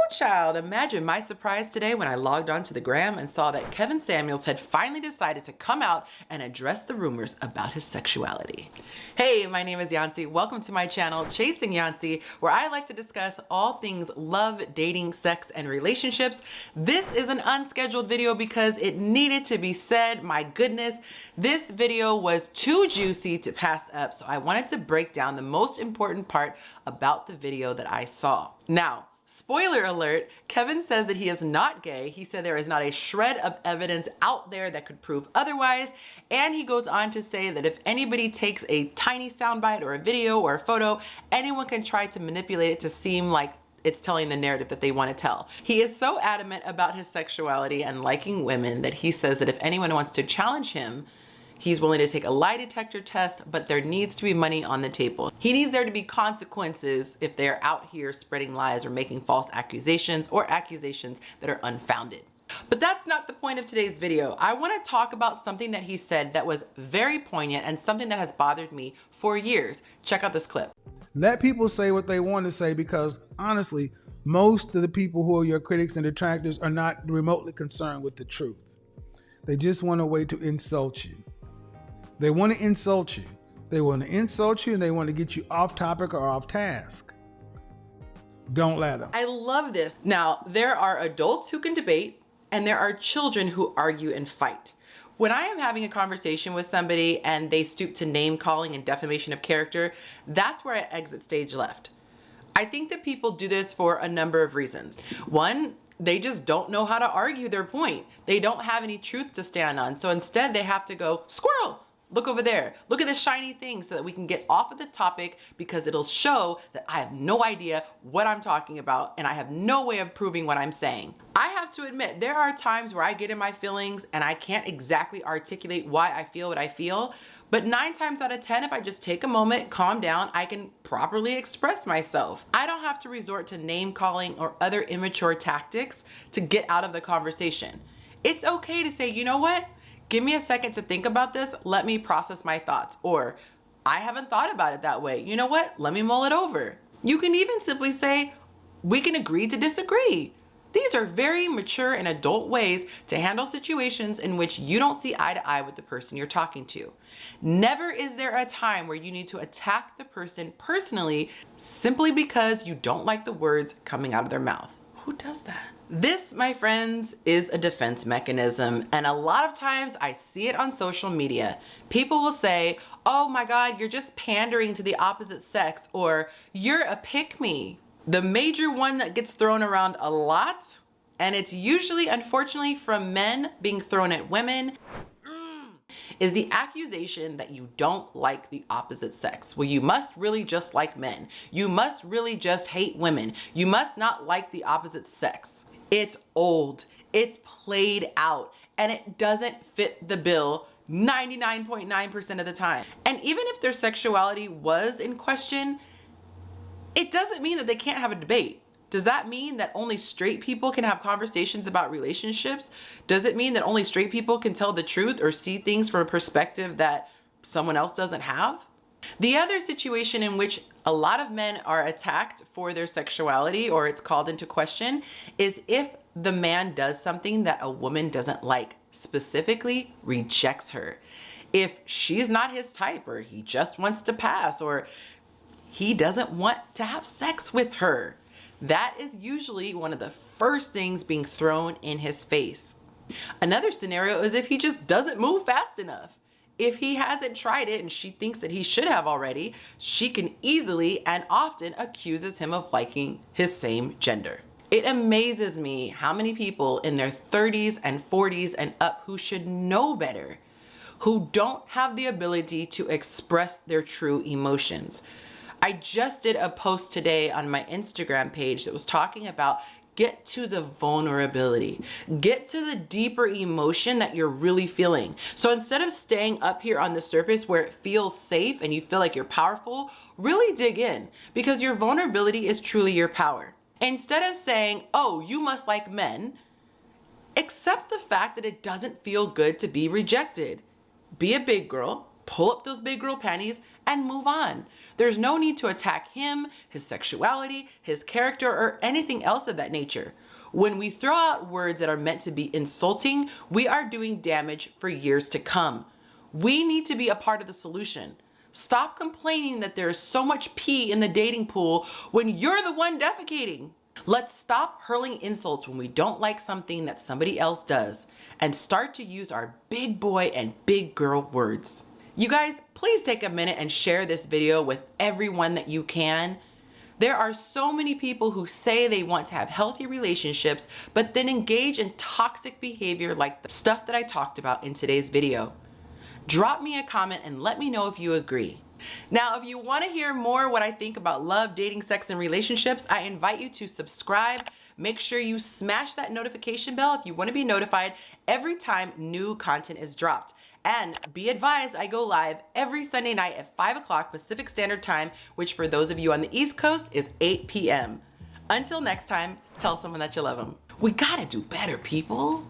child, imagine my surprise today when I logged onto the gram and saw that Kevin Samuels had finally decided to come out and address the rumors about his sexuality. Hey, my name is Yancy. Welcome to my channel, Chasing Yancy, where I like to discuss all things love, dating, sex, and relationships. This is an unscheduled video because it needed to be said. My goodness, this video was too juicy to pass up, so I wanted to break down the most important part about the video that I saw. Now, spoiler alert, Kevin says that he is not gay. He said there is not a shred of evidence out there that could prove otherwise. And he goes on to say that if anybody takes a tiny soundbite or a video or a photo, anyone can try to manipulate it to seem like it's telling the narrative that they want to tell. He is so adamant about his sexuality and liking women that he says that if anyone wants to challenge him, he's willing to take a lie detector test, but there needs to be money on the table. He needs there to be consequences if they're out here spreading lies or making false accusations or accusations that are unfounded. But that's not the point of today's video. I want to talk about something that he said that was very poignant and something that has bothered me for years. Check out this clip. Let people say what they want to say, because honestly, most of the people who are your critics and detractors are not remotely concerned with the truth. They just want a way to insult you. They want to insult you. They want to insult you and they want to get you off topic or off task. Don't let them. I love this. Now, there are adults who can debate and there are children who argue and fight. When I am having a conversation with somebody and they stoop to name calling and defamation of character, that's where I exit stage left. I think that people do this for a number of reasons. One, they just don't know how to argue their point. They don't have any truth to stand on. So instead they have to go, squirrel, look over there. Look at this shiny thing so that we can get off of the topic, because it'll show that I have no idea what I'm talking about and I have no way of proving what I'm saying. I have to admit, there are times where I get in my feelings and I can't exactly articulate why I feel what I feel. But 9 times out of 10, if I just take a moment, calm down, I can properly express myself. I don't have to resort to name calling or other immature tactics to get out of the conversation. It's okay to say, you know what? Give me a second to think about this. Let me process my thoughts. Or I haven't thought about it that way. You know what? Let me mull it over. You can even simply say, we can agree to disagree. These are very mature and adult ways to handle situations in which you don't see eye to eye with the person you're talking to. Never is there a time where you need to attack the person personally simply because you don't like the words coming out of their mouth. Who does that? This, my friends, is a defense mechanism, and a lot of times I see it on social media. People will say, oh my God, you're just pandering to the opposite sex, or you're a pick-me. The major one that gets thrown around a lot, and it's usually, unfortunately, from men being thrown at women, is the accusation that you don't like the opposite sex. Well, you must really just like men. You must really just hate women. You must not like the opposite sex. It's old, it's played out, and it doesn't fit the bill 99.9% of the time. And even if their sexuality was in question, it doesn't mean that they can't have a debate. Does that mean that only straight people can have conversations about relationships? Does it mean that only straight people can tell the truth or see things from a perspective that someone else doesn't have? The other situation in which a lot of men are attacked for their sexuality, or it's called into question, is if the man does something that a woman doesn't like, specifically rejects her. If she's not his type, or he just wants to pass, or he doesn't want to have sex with her. That is usually one of the first things being thrown in his face. Another scenario is if he just doesn't move fast enough. If he hasn't tried it and she thinks that he should have already, she can easily and often accuses him of liking his same gender. It amazes me how many people in their 30s and 40s and up who should know better, who don't have the ability to express their true emotions. I just did a post today on my Instagram page that was talking about get to the vulnerability, get to the deeper emotion that you're really feeling. So instead of staying up here on the surface where it feels safe and you feel like you're powerful, really dig in, because your vulnerability is truly your power. Instead of saying, oh, you must like men, accept the fact that it doesn't feel good to be rejected. Be a big girl, pull up those big girl panties and move on. There's no need to attack him, his sexuality, his character, or anything else of that nature. When we throw out words that are meant to be insulting, we are doing damage for years to come. We need to be a part of the solution. Stop complaining that there is so much pee in the dating pool when you're the one defecating. Let's stop hurling insults when we don't like something that somebody else does and start to use our big boy and big girl words. You guys, please take a minute and share this video with everyone that you can. There are so many people who say they want to have healthy relationships, but then engage in toxic behavior like the stuff that I talked about in today's video. Drop me a comment and let me know if you agree. Now, if you want to hear more what I think about love, dating, sex, and relationships, I invite you to subscribe. Make sure you smash that notification bell if you want to be notified every time new content is dropped. And be advised, I go live every Sunday night at 5 o'clock Pacific Standard Time, which for those of you on the East Coast is 8 p.m. Until next time, tell someone that you love them. We gotta do better, people.